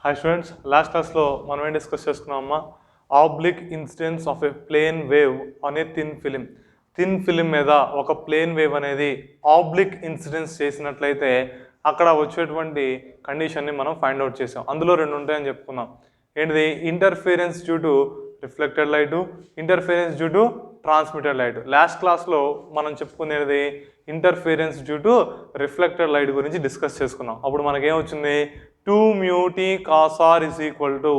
Hi students, last క్లాస్లో మనం ఏం డిస్కస్ చేసుకున్నామమ్మా, oblique incidence of a plane wave on a thin film మీద ఒక ప్లేన్ వేవ్ అనేది ఆబ్లిక్ ఇన్సిడెన్స్ చేసినట్లయితే అక్కడ వచ్చేటువంటి కండిషన్ని మనం ఫైండ్ అవుట్ చేసాం. అందులో రెండు ఉంటాయని చెప్పుకున్నాం. ఏంటిది? Interference due to reflected light, interference due to transmitted light. Last క్లాస్లో మనం చెప్పుకునేది interference due to reflected light గురించి డిస్కస్ చేసుకున్నాం. అప్పుడు మనకేమొచ్చింది? 2μt cos r is equal to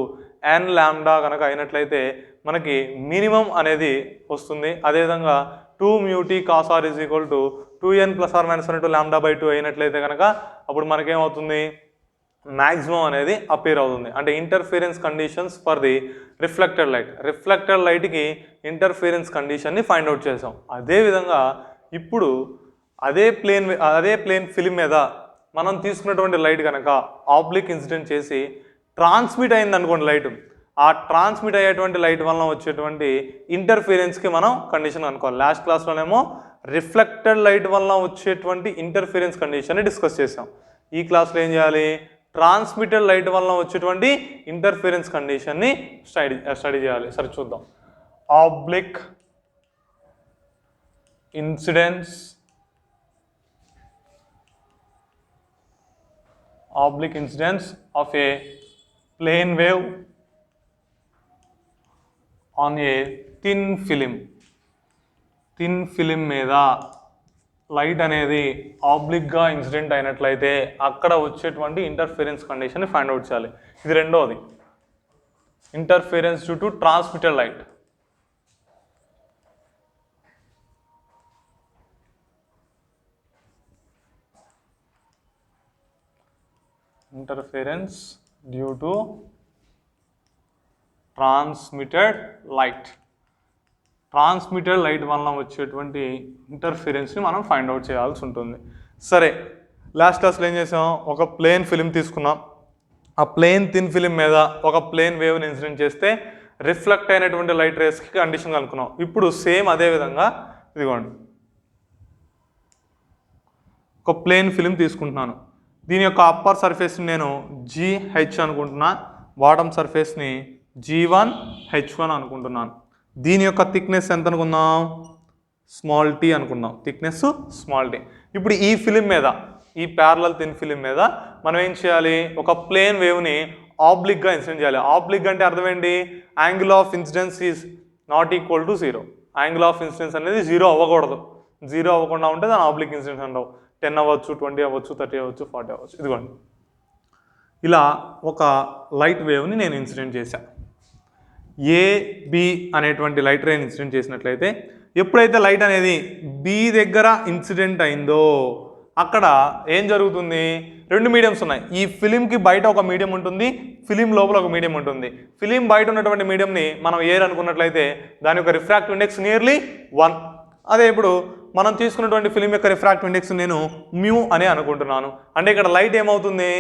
n lambda కనుక అయినట్లయితే మనకి మినిమం అనేది వస్తుంది. అదేవిధంగా 2μt cos r is equal to 2n + or - 1 λ/2 అయినట్లయితే కనుక అప్పుడు మనకేమవుతుంది? మ్యాక్సిమం అనేది అపేర్ అవుతుంది. అంటే interference conditions for the reflected లైట్కి ఇంటర్ఫిరెన్స్ కండిషన్ని ఫైండ్ అవుట్ చేసాం. అదేవిధంగా ఇప్పుడు అదే ప్లేన్ ఫిలిం మీద మనం తీసుకున్నటువంటి లైట్ కనుక ఆబ్లిక్ ఇన్సిడెంట్ చేసి ట్రాన్స్మిట్ అయింది అనుకోండి లైట్, ఆ ట్రాన్స్మిట్ అయ్యేటువంటి లైట్ వలన వచ్చేటువంటి ఇంటర్ఫిరెన్స్కి మనం కండిషన్ అనుకోవాలి. లాస్ట్ క్లాస్లోనేమో రిఫ్లెక్టెడ్ లైట్ వలన వచ్చేటువంటి ఇంటర్ఫిరెన్స్ కండిషన్ని డిస్కస్ చేసాం. ఈ క్లాస్లో ఏం చేయాలి? ట్రాన్స్మిటెడ్ లైట్ వలన వచ్చేటువంటి ఇంటర్ఫిరెన్స్ కండిషన్ని స్టడీ చేయాలి. సరే చూద్దాం. Oblique incidence of a plane wave on a thin film మీద లైట్ అనేది ఆబ్లిక్గా ఇన్సిడెంట్ అయినట్లయితే అక్కడ వచ్చేటువంటి ఇంటర్ఫిరెన్స్ కండిషన్ని ఫైండ్ అవుట్ చేయాలి. ఇది రెండోది, interference due to transmitted light. Interference due to transmitted light వలన వచ్చేటువంటి ఇంటర్ఫిరెన్స్ని మనం ఫైండ్ అవుట్ చేయాల్సి ఉంటుంది. సరే, లాస్ట్ క్లాస్లో ఏం చేసాం? ఒక ప్లేన్ ఫిలిం తీసుకున్నాం. ఆ ప్లేన్ థిన్ ఫిలిం మీద ఒక ప్లేన్ వేవ్ని ఇన్సిడెంట్ చేస్తే రిఫ్లెక్ట్ అయినటువంటి లైట్ రేస్కి కండిషన్ కనుక్కున్నాం. ఇప్పుడు సేమ్ అదే విధంగా ఇదిగోండి, ఒక ప్లేన్ ఫిలిం తీసుకుంటున్నాను. దీని యొక్క అప్పర్ సర్ఫేస్ని నేను GH అనుకుంటున్నా, బాటమ్ సర్ఫేస్ని G1 H1 అనుకుంటున్నాను. దీని యొక్క థిక్నెస్ ఎంత అనుకుందాం? స్మాల్ t అనుకుందాం. Thickness small t. ఇప్పుడు ఈ ఫిలిం మీద, ఈ ప్యారలల్ థిన్ ఫిలిం మీద మనం ఏం చేయాలి? ఒక ప్లేన్ వేవ్ని ఆబ్లిక్గా ఇన్సిడెంట్ చేయాలి. ఆబ్లిక్ అంటే అర్థం ఏంటి? Angle of incidence is not equal to 0. Angle of incidence అనేది 0 అవ్వకూడదు. 0 అవ్వకుండా ఉంటే దాని ఆబ్లిక్ ఇన్సిడెన్స్ అంటావు. 10 అవ్వచ్చు, 20 అవ్వచ్చు, 30 అవ్వచ్చు, 40 అవ్వచ్చు. ఇదిగోండి, ఇలా ఒక లైట్ వేవ్ని నేను ఇన్సిడెంట్ చేశాను. AB అనేటువంటి లైట్ రేని ఇన్సిడెంట్ చేసినట్లయితే ఎప్పుడైతే లైట్ అనేది B దగ్గర ఇన్సిడెంట్ అయిందో అక్కడ ఏం జరుగుతుంది? రెండు మీడియంస్ ఉన్నాయి. ఈ ఫిలింకి బయట ఒక మీడియం ఉంటుంది, ఫిలిం లోపల ఒక మీడియం ఉంటుంది. ఫిలిం బయట ఉన్నటువంటి మీడియంని మనం ఎయిర్ అనుకున్నట్లయితే దాని యొక్క రిఫ్రాక్టివ్ ఇండెక్స్ నియర్లీ 1. అదే ఇప్పుడు మనం తీసుకున్నటువంటి ఫిలిం యొక్క రిఫ్రాక్టివ్ ఇండెక్స్ నేను μ అని అనుకుంటున్నాను. అంటే ఇక్కడ లైట్ ఏమవుతుంది?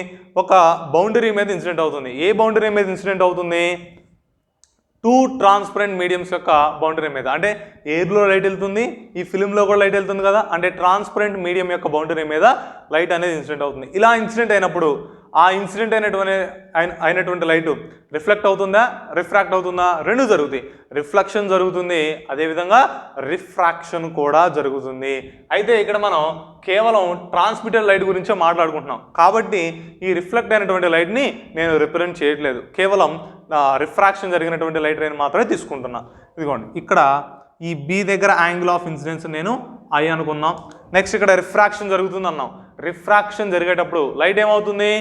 ఒక బౌండరీ మీద ఇన్సిడెంట్ అవుతుంది. ఏ బౌండరీ మీద ఇన్సిడెంట్ అవుతుంది? 2 ట్రాన్స్పరెంట్ మీడియంస్ యొక్క బౌండరీ మీద. అంటే ఎయిర్లో లైట్ వెళ్తుంది, ఈ ఫిలింలో కూడా లైట్ వెళ్తుంది కదా. అంటే ట్రాన్స్పరెంట్ మీడియం యొక్క బౌండరీ మీద లైట్ అనేది ఇన్సిడెంట్ అవుతుంది. ఇలా ఇన్సిడెంట్ అయినప్పుడు ఆ ఇన్సిడెంట్ అయినటువంటి లైట్ రిఫ్లెక్ట్ అవుతుందా, రిఫ్రాక్ట్ అవుతుందా? రెండు జరుగుతాయి. రిఫ్లెక్షన్ జరుగుతుంది, అదేవిధంగా రిఫ్రాక్షన్ కూడా జరుగుతుంది. అయితే ఇక్కడ మనం కేవలం ట్రాన్స్మిటెడ్ లైట్ గురించే మాట్లాడుకుంటున్నాం కాబట్టి ఈ రిఫ్లెక్ట్ అయినటువంటి లైట్ని నేను రిప్రజెంట్ చేయట్లేదు, కేవలం రిఫ్రాక్షన్ జరిగినటువంటి లైట్ రేని మాత్రమే తీసుకుంటున్నా. ఇదిగోండి, ఇక్కడ ఈ B దగ్గర యాంగిల్ ఆఫ్ ఇన్సిడెన్స్ నేను I అనుకున్నాం. నెక్స్ట్ ఇక్కడ రిఫ్రాక్షన్ జరుగుతుంది అన్నాం. రిఫ్రాక్షన్ జరిగేటప్పుడు లైట్ ఏమవుతుంది?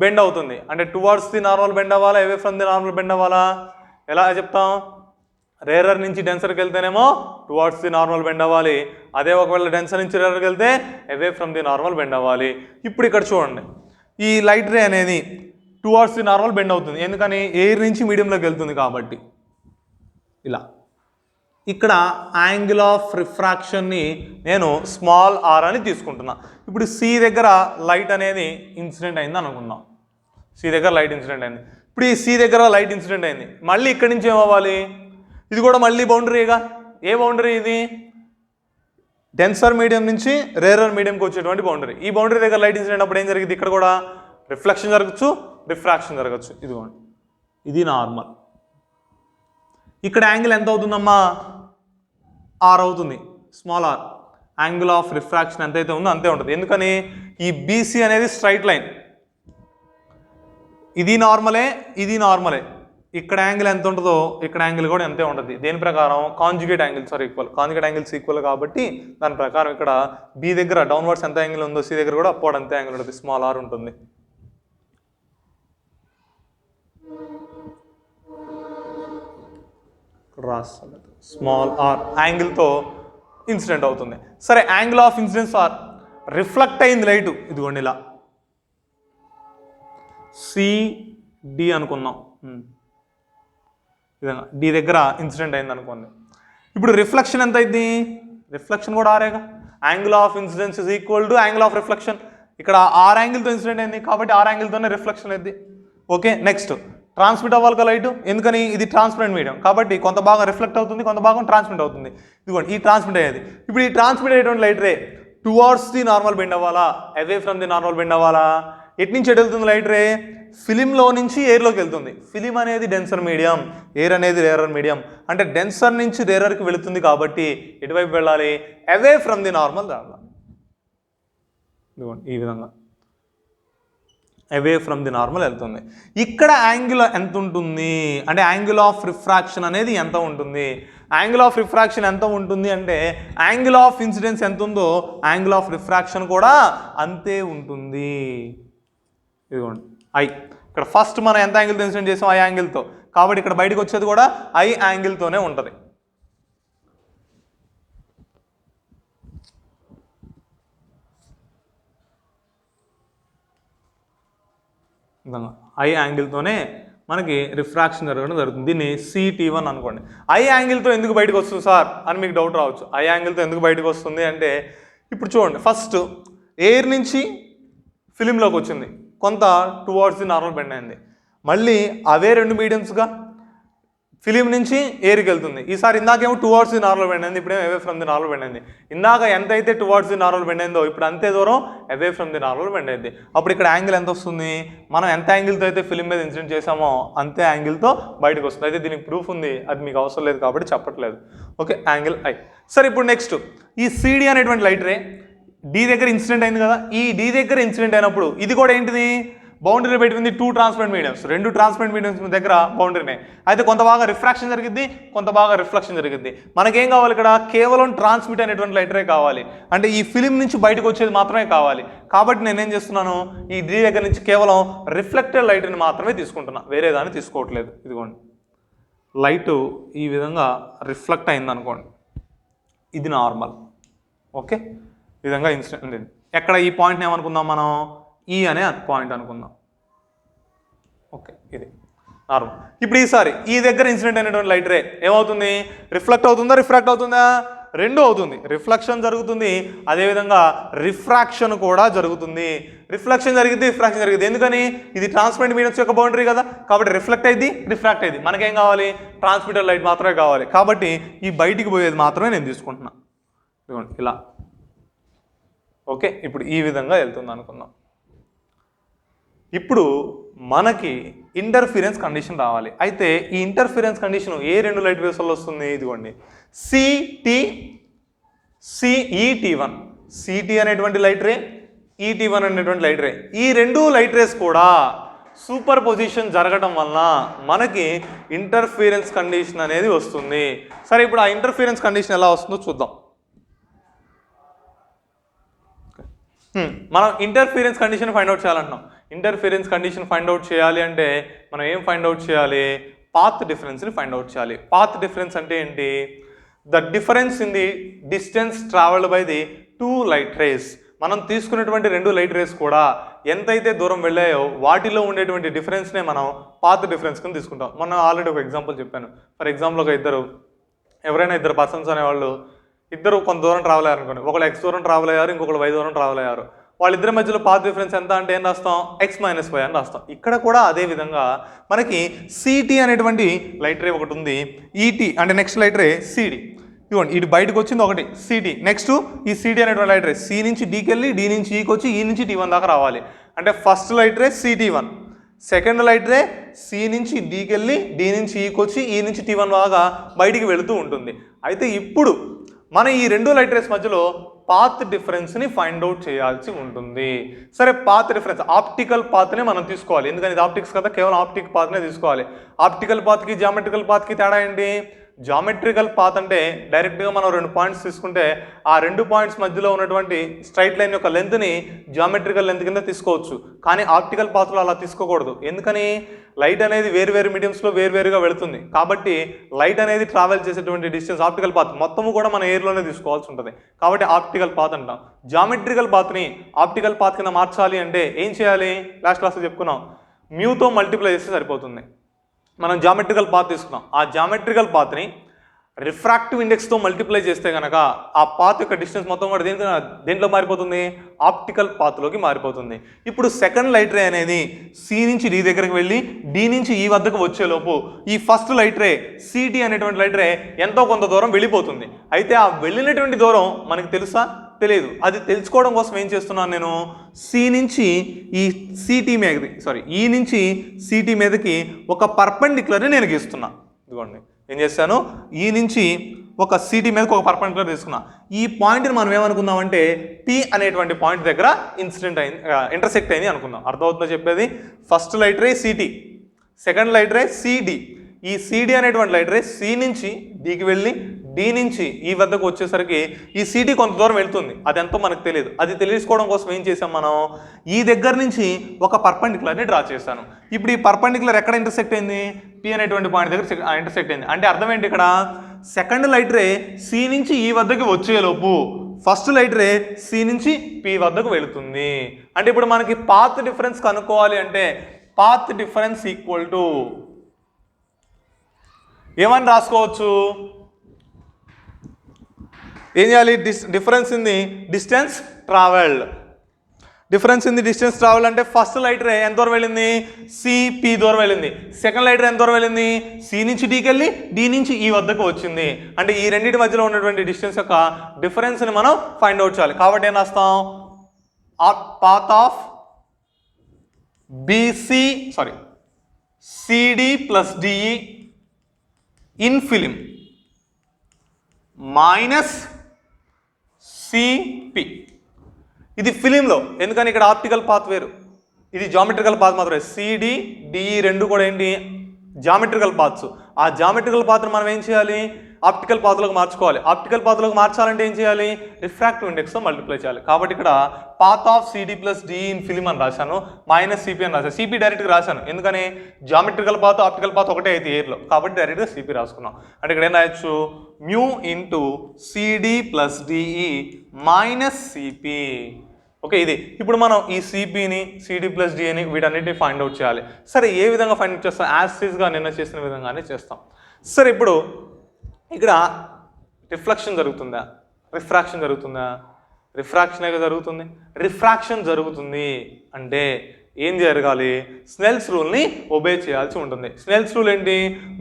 బెండ్ అవుతుంది. అంటే టువర్డ్స్ ది నార్మల్ బెండ్ అవ్వాలా, away from the normal bend అవ్వాలా? ఎలా చెప్తాం? రేరర్ నుంచి డెన్సర్కి వెళ్తేనేమో టువర్డ్స్ ది నార్మల్ బెండ్ అవ్వాలి. అదే ఒకవేళ డెన్సర్ నుంచి రేరర్కి వెళ్తే అవే ఫ్రమ్ ది నార్మల్ బెండ్ అవ్వాలి. ఇప్పుడు ఇక్కడ చూడండి, ఈ లైట్ రే అనేది టువర్డ్స్ ది నార్మల్ బెండ్ అవుతుంది. ఎందుకని? ఎయిర్ నుంచి మీడియంలోకి వెళ్తుంది కాబట్టి. ఇలా ఇక్కడ యాంగిల్ ఆఫ్ రిఫ్రాక్షన్ని నేను స్మాల్ r అని తీసుకుంటున్నా. ఇప్పుడు C దగ్గర లైట్ అనేది ఇన్సిడెంట్ అయింది అనుకుందాం. C దగ్గర లైట్ ఇన్సిడెంట్ అయింది. ఇప్పుడు ఈ C దగ్గర లైట్ ఇన్సిడెంట్ అయింది. మళ్ళీ ఇక్కడి నుంచి ఏమవ్వాలి? ఇది కూడా మళ్ళీ బౌండరీగా. ఏ బౌండరీ ఇది? డెన్సర్ మీడియం నుంచి రేరర్ మీడియంకి వచ్చేటువంటి బౌండరీ. ఈ బౌండరీ దగ్గర లైట్ ఇన్సిడెంట్ అప్పుడు ఏం జరిగింది? ఇక్కడ కూడా రిఫ్లెక్షన్ జరగచ్చు, రిఫ్రాక్షన్ జరగచ్చు. ఇదిగోండి, ఇది నార్మల్. ఇక్కడ యాంగిల్ ఎంత అవుతుందమ్మా? ఆర్ అవుతుంది, small r. Angle of refraction ఎంతైతే ఉందో అంతే ఉంటుంది. ఎందుకని? ఈ బీసీ అనేది స్ట్రైట్ లైన్, ఇది నార్మలే, ఇది నార్మలే. ఇక్కడ యాంగిల్ ఎంత ఉంటుందో ఇక్కడ యాంగిల్ కూడా అంతే ఉంటుంది. దేని ప్రకారం? Conjugate angles are equal. Conjugate angles equal కాబట్టి దాని ప్రకారం ఇక్కడ బి దగ్గర డౌన్వర్డ్స్ ఎంత యాంగిల్ ఉందో సి దగ్గర కూడా అప్వర్డ్ అంతే యాంగిల్ ఉంటుంది, స్మాల్ ఆర్ ఉంటుంది. స్మాల్ ఆర్ యాంగిల్తో ఇన్సిడెంట్ అవుతుంది. సరే, angle of incidence r reflect అయింది లైటు, ఇదిగోండి ఇలా సిడి అనుకుందాం. విధంగా డి దగ్గర ఇన్సిడెంట్ అయింది అనుకోండి. ఇప్పుడు రిఫ్లెక్షన్ ఎంత అయింది? రిఫ్లెక్షన్ కూడా ఆరేగా. Angle of incidence is equal to angle of reflection. ఇక్కడ ఆర్ యాంగిల్తో ఇన్సిడెంట్ అయింది కాబట్టి ఆర్ యాంగిల్తోనే రిఫ్లెక్షన్ అయింది. ఓకే, నెక్స్ట్ ట్రాన్స్మిట్ అవ్వాలి కదా లైట్. ఎందుకని? ఇది ట్రాన్స్పరెంట్ మీడియం కాబట్టి కొంత భాగం రిఫ్లెక్ట్ అవుతుంది, కొంత భాగం ట్రాన్స్మిట్ అవుతుంది. ఇదిగోండి ఈ ట్రాన్స్మిట్ అయ్యేది. ఇప్పుడు ఈ ట్రాన్స్మిట్ అయ్యేటువంటి light ray towards the normal bend అవ్వాలా, away from the normal bend అవ్వాలా? ఎటు నుంచి ఎటు వెళ్తుంది లైట్ రే? ఫిలింలో నుంచి ఎయిర్లోకి వెళ్తుంది. ఫిలిం అనేది డెన్సర్ మీడియం, ఎయిర్ అనేది రేరర్ మీడియం. అంటే డెన్సర్ నుంచి రేరర్కి వెళుతుంది కాబట్టి ఎటువైపు వెళ్ళాలి? అవే ఫ్రమ్ ది నార్మల్ వెళ్ళాలి. ఈ విధంగా అవే ఫ్రమ్ ది నార్మల్ వెళ్తుంది. ఇక్కడ యాంగిల్ ఎంత ఉంటుంది అంటే యాంగిల్ ఆఫ్ రిఫ్రాక్షన్ అనేది ఎంత ఉంటుంది? యాంగిల్ ఆఫ్ రిఫ్రాక్షన్ ఎంత ఉంటుంది అంటే యాంగిల్ ఆఫ్ ఇన్సిడెన్స్ ఎంత ఉందో యాంగిల్ ఆఫ్ రిఫ్రాక్షన్ కూడా అంతే ఉంటుంది. ఇదిగోండి ఐ. ఇక్కడ ఫస్ట్ మనం ఎంత యాంగిల్తో ఇన్సిడెంట్ చేసాం? ఐ యాంగిల్తో. కాబట్టి ఇక్కడ బయటకు వచ్చేది కూడా ఐ యాంగిల్తోనే ఉంటుంది. ఐ యాంగిల్తోనే మనకి రిఫ్రాక్షన్ జరగడం జరుగుతుంది. దీన్ని CT1 అనుకోండి. ఐ యాంగిల్తో ఎందుకు బయటకు వస్తుంది సార్ అని మీకు డౌట్ రావచ్చు. ఐ యాంగిల్తో ఎందుకు బయటకు వస్తుంది అంటే ఇప్పుడు చూడండి, ఫస్ట్ ఎయిర్ నుంచి ఫిలింలోకి వచ్చింది, కొంత టువర్డ్స్ ది నార్మల్ బెండ్ అయింది. మళ్ళీ అవే రెండు మీడియంస్గా ఫిలిం నుంచి ఎయిర్కి వెళ్తుంది. ఈసారి ఇందాకేమో టువర్డ్స్ ది నార్మల్ బెండ్ అయింది, ఇప్పుడేమో అవే ఫ్రమ్ ది నార్మల్ బెండ్ అయింది. ఇందాక ఎంతైతే టువర్డ్స్ ది నార్మల్ బెండ్ అయిందో ఇప్పుడు అంతే దూరం అవే ఫ్రమ్ ది నార్మల్ బెండ్ అయింది. అప్పుడు ఇక్కడ యాంగిల్ ఎంత వస్తుంది? మనం ఎంత యాంగిల్తో అయితే ఫిలిం మీద ఇన్సిడెంట్ చేసామో అంతే యాంగిల్తో బయటకు వస్తుంది. అయితే దీనికి ప్రూఫ్ ఉంది, అది మీకు అవసరం లేదు కాబట్టి చెప్పట్లేదు. Okay, angle I. సరే, ఇప్పుడు నెక్స్ట్ ఈ CD అనేటువంటి లైట్ రే డి దగ్గర ఇన్సిడెంట్ అయింది కదా. ఈ డి దగ్గర ఇన్సిడెంట్ అయినప్పుడు ఇది కూడా ఏంటిది? బౌండరీ పెట్టింది టూ ట్రాన్స్పరెంట్ మీడియమ్స్, రెండు ట్రాన్స్పరెంట్ మీడియమ్స్ దగ్గర బౌండరీనే. అయితే కొంత బాగా రిఫ్రాక్షన్ జరిగింది, కొంత బాగా రిఫ్లెక్షన్ జరిగింది. మనకేం కావాలి? ఇక్కడ కేవలం ట్రాన్స్మిట్ అనేటువంటి లైట్ రే కావాలి, అంటే ఈ ఫిలిం నుంచి బయటకు వచ్చేది మాత్రమే కావాలి. కాబట్టి నేనేం చేస్తున్నాను? ఈ డి దగ్గర నుంచి కేవలం రిఫ్లెక్టెడ్ లైట్ని మాత్రమే తీసుకుంటున్నా, వేరే దాన్ని తీసుకోవట్లేదు. ఇదిగోండి, లైటు ఈ విధంగా రిఫ్లెక్ట్ అయింది అనుకోండి, ఇది నార్మల్. ఓకే, ఈ విధంగా ఇన్సిడెంట్. ఎక్కడ ఈ పాయింట్ని ఏమనుకుందాం మనం? ఈ అనే పాయింట్ అనుకుందాం. ఓకే, ఇది నార్మల్. ఇప్పుడు ఈసారి ఈ దగ్గర ఇన్సిడెంట్ అయినటువంటి లైట్ రే ఏమవుతుంది? రిఫ్లెక్ట్ అవుతుందా, రిఫ్రాక్ట్ అవుతుందా? రెండు అవుతుంది. రిఫ్లెక్షన్ జరుగుతుంది, అదేవిధంగా రిఫ్రాక్షన్ కూడా జరుగుతుంది. రిఫ్లెక్షన్ జరిగింది, రిఫ్రాక్షన్ జరిగింది. ఎందుకని? ఇది ట్రాన్స్పరెంట్ మీడియమ్స్ యొక్క బౌండరీ కదా, కాబట్టి రిఫ్లెక్ట్ అయింది, రిఫ్రాక్ట్ అయింది. మనకేం కావాలి? ట్రాన్స్మిటర్ లైట్ మాత్రమే కావాలి. కాబట్టి ఈ బయటికి పోయేది మాత్రమే నేను తీసుకుంటున్నా. ఇదిగోండి ఇలా. ఓకే, ఇప్పుడు ఈ విధంగా వెళ్తుంది అనుకుందాం. ఇప్పుడు మనకి ఇంటర్ఫిరెన్స్ కండిషన్ రావాలి. అయితే ఈ ఇంటర్ఫిరెన్స్ కండిషన్ ఏ రెండు లైట్ వేవ్స్ వల్ల వస్తుంది? ఇదిగోండి CET1. CT అనేటువంటి లైట్ రే, ET1 అనేటువంటి లైట్ రే, ఈ రెండు లైట్ రేస్ కూడా సూపర్ పొజిషన్ జరగడం వలన మనకి ఇంటర్ఫిరెన్స్ కండిషన్ అనేది వస్తుంది. సరే, ఇప్పుడు ఆ ఇంటర్ఫిరెన్స్ కండిషన్ ఎలా వస్తుందో చూద్దాం. మనం ఇంటర్ఫిరెన్స్ కండిషన్ ఫైండ్ అవుట్ చేయాలంటున్నాం. ఇంటర్ఫిరెన్స్ కండిషన్ ఫైండ్ అవుట్ చేయాలి అంటే మనం ఏం ఫైండ్ అవుట్ చేయాలి? పాత్ డిఫరెన్స్ని ఫైండ్ అవుట్ చేయాలి. పాత్ డిఫరెన్స్ అంటే ఏంటి? The difference in the distance travelled by the two light rays. మనం తీసుకున్నటువంటి రెండు లైట్ రేస్ కూడా ఎంతైతే దూరం వెళ్ళాయో వాటిలో ఉండేటువంటి డిఫరెన్స్నే మనం పాత్ డిఫరెన్స్ కింద తీసుకుంటాం. మొన్న ఆల్రెడీ ఒక ఎగ్జాంపుల్ చెప్పాను. ఫర్ ఎగ్జాంపుల్ ఒక ఎవరైనా ఇద్దరు పర్సన్స్ అనేవాళ్ళు ఇద్దరు కొంత దూరం ట్రావెల్ అయ్యారు అనుకోండి. ఒకళ్ళు X దూరం ట్రావెల్ అయ్యారు, ఇంకొకళ్ళు Y దూరం ట్రావెల్ అయ్యారు. వాళ్ళిద్దరి మధ్యలో పాత్ డిఫరెన్స్ ఎంత అంటే ఏం రాస్తాం? X - Y అని రాస్తాం. ఇక్కడ కూడా అదే విధంగా మనకి CT అనేటువంటి లైట్ రే ఒకటి ఉంది, ET అంటే నెక్స్ట్ లైట్ రే CD. ఇవ్వండి, ఇటు బయటకు వచ్చింది ఒకటి CT. నెక్స్ట్ ఈ CD అనేటువంటి లైట్ రే C నుంచి Dకి వెళ్ళి D నుంచి Eకి వచ్చి E నుంచి T1 దాకా రావాలి. అంటే first light ray CT1, second light ray C నుంచి డీకి వెళ్ళి డి నుంచి ఈకి వచ్చి ఈ నుంచి T1 బాగా బయటికి వెళుతూ ఉంటుంది. అయితే ఇప్పుడు మనం ఈ రెండు లైట్ రేస్ మధ్యలో పాత్ డిఫరెన్స్ని ఫైండ్ అవుట్ చేయాల్సి ఉంటుంది. సరే, పాత్ డిఫరెన్స్ ఆప్టికల్ పాత్నే మనం తీసుకోవాలి, ఎందుకని ఇది ఆప్టిక్స్ కదా, కేవలం ఆప్టిక్ పాత్నే తీసుకోవాలి. ఆప్టికల్ పాత్కి జామెట్రికల్ పాత్కి తేడా ఏంటి? జామెట్రికల్ పాత్ అంటే డైరెక్ట్గా మనం 2 పాయింట్స్ తీసుకుంటే ఆ 2 పాయింట్స్ మధ్యలో ఉన్నటువంటి స్ట్రైట్ లైన్ యొక్క లెంత్ని జామెట్రికల్ లెంత్ కింద తీసుకోవచ్చు. కానీ ఆప్టికల్ పాత్లో అలా తీసుకోకూడదు, ఎందుకని లైట్ అనేది వేరు మీడియంస్లో వేరువేరుగా వెళుతుంది. కాబట్టి లైట్ అనేది ట్రావెల్ చేసేటువంటి డిస్టెన్స్ ఆప్టికల్ పాత్ మొత్తము కూడా మన ఎయిర్లోనే తీసుకోవాల్సి ఉంటుంది. కాబట్టి ఆప్టికల్ పాత్ అంటాం. జామెట్రికల్ పాత్ని ఆప్టికల్ పాత్ కింద మార్చాలి అంటే ఏం చేయాలి? లాస్ట్ క్లాస్లో చెప్పుకున్నాం, మ్యూతో మల్టిప్లై చేస్తే సరిపోతుంది. మనం జామెట్రికల్ పాత్ తీసుకున్నాం, ఆ జామెట్రికల్ పాత్ని రిఫ్రాక్టివ్ ఇండెక్స్తో మల్టిప్లై చేస్తే కనుక ఆ పాత్ యొక్క డిస్టెన్స్ మొత్తం కూడా దేంట్లో మారిపోతుంది? ఆప్టికల్ పాత్లోకి మారిపోతుంది. ఇప్పుడు సెకండ్ లైట్ రే అనేది సి నుంచి డి దగ్గరికి వెళ్ళి డి నుంచి ఈ వద్దకు వచ్చేలోపు ఈ ఫస్ట్ లైట్ రే సిడి అనేటువంటి లైట్ రే ఎంతో కొంత దూరం వెళ్ళిపోతుంది. అయితే ఆ వెళ్ళినటువంటి దూరం మనకు తెలుసా? తెలియదు. అది తెలుసుకోవడం కోసం ఏం చేస్తున్నాను నేను, సి నుంచి ఈ సిటీ మీదకి ఈ నుంచి సిటీ మీదకి ఒక పర్పెండిక్యులర్ని నేను గీస్తున్నా. ఇదిగోండి, ఏం చేశాను, ఈ నుంచి ఒక సిటీ మీదకి ఒక పర్పెండిక్యులర్ తీసుకున్నా. ఈ పాయింట్ని మనం ఏమనుకుందామంటే పి అనేటువంటి పాయింట్ దగ్గర ఇంటర్సెక్ట్ అయింది అనుకుందాం. అర్థమవుతుందో చెప్పేది? First light ray CT, second light ray CD. ఈ సిడి అనేటువంటి లైట్ రే సి నుంచి డికి వెళ్ళి డి నుంచి ఈ వద్దకు వచ్చేసరికి ఈ సిడి కొంత దూరం వెళ్తుంది, అది ఎంతో మనకు తెలియదు. అది తెలుసుకోవడం కోసం ఏం చేసాం మనం, ఈ దగ్గర నుంచి ఒక పర్పెండిక్యులర్ని డ్రా చేశాను. ఇప్పుడు ఈ పర్పెండిక్యులర్ ఎక్కడ ఇంటర్సెక్ట్ అయింది? పి అనేటువంటి పాయింట్ దగ్గర ఇంటర్సెక్ట్ అయింది. అంటే అర్థం ఏంటి? ఇక్కడ సెకండ్ లైట్ రే సి నుంచి ఈ వద్దకు వచ్చేలోపు ఫస్ట్ లైట్ రే సి నుంచి పి వద్దకు వెళుతుంది. అంటే ఇప్పుడు మనకి పాత్ డిఫరెన్స్ కనుక్కోవాలి అంటే పాత్ డిఫరెన్స్ ఈక్వల్ టు ఏమని రాసుకోవచ్చు? ఏం చేయాలి? Difference in the distance travelled. Difference in the distance travel అంటే ఫస్ట్ లైట్ రే ఎంత దూరం వెళ్ళింది? సిపి దూరం వెళ్ళింది. సెకండ్ లైట్ రే ఎంత దూరం వెళ్ళింది? సి నుంచి డికి వెళ్ళి డి నుంచి ఈ వద్దకు వచ్చింది. అంటే ఈ రెండింటి మధ్యలో ఉన్నటువంటి డిస్టెన్స్ యొక్క డిఫరెన్స్ని మనం ఫైండ్ అవుట్ చేయాలి. కాబట్టి ఏం రాస్తాం? Path of CD plus DE in film minus CP. ఇది ఫిలింలో, ఎందుకని ఇక్కడ ఆప్టికల్ పాత్ వేరు, ఇది జామెట్రికల్ పాత్ మాత్రమే. సిడి డిఈ రెండు కూడా ఏంటి? Geometrical paths. ఆ జామెట్రికల్ పాత్ను మనం ఏం చేయాలి? ఆప్టికల్ పాత్లోకి మార్చుకోవాలి. ఆప్టికల్ పాత్లోకి మార్చాలంటే ఏం చేయాలి? రిఫ్రాక్టివ్ ఇండెక్స్తో మల్టిప్లై చేయాలి. కాబట్టి ఇక్కడ path of CD plus D in film అని రాశాను, మైనస్ సిపి అని రాశాను. సిపి డైరెక్ట్గా రాశాను, ఎందుకని జామెట్రికల్ పాత్ ఆప్టికల్ పాత్ ఒకటే అయితే ఎయిర్లో, కాబట్టి డైరెక్ట్గా సిపి రాసుకున్నాం. అంటే ఇక్కడ ఏం రాయొచ్చు? Mu into CD plus DE minus CP. Okay, ఇది ఇప్పుడు మనం ఈ సిపిని సిడి ప్లస్ డిని వీటన్నిటిని ఫైండ్ అవుట్ చేయాలి. సరే, ఏ విధంగా ఫైండ్ అవుట్ చేస్తాం? యాసిస్గా నిన్న చేసిన విధంగానే చేస్తాం. సరే, ఇప్పుడు ఇక్కడ రిఫ్లెక్షన్ జరుగుతుందా? రిఫ్రాక్షన్ జరుగుతుందా? రిఫ్రాక్షనే జరుగుతుంది. రిఫ్రాక్షన్ జరుగుతుంది అంటే ఏం జరగాలి? స్నెల్స్ రూల్ని ఒబే చేయాల్సి ఉంటుంది. స్నెల్స్ రూల్ ఏంటి?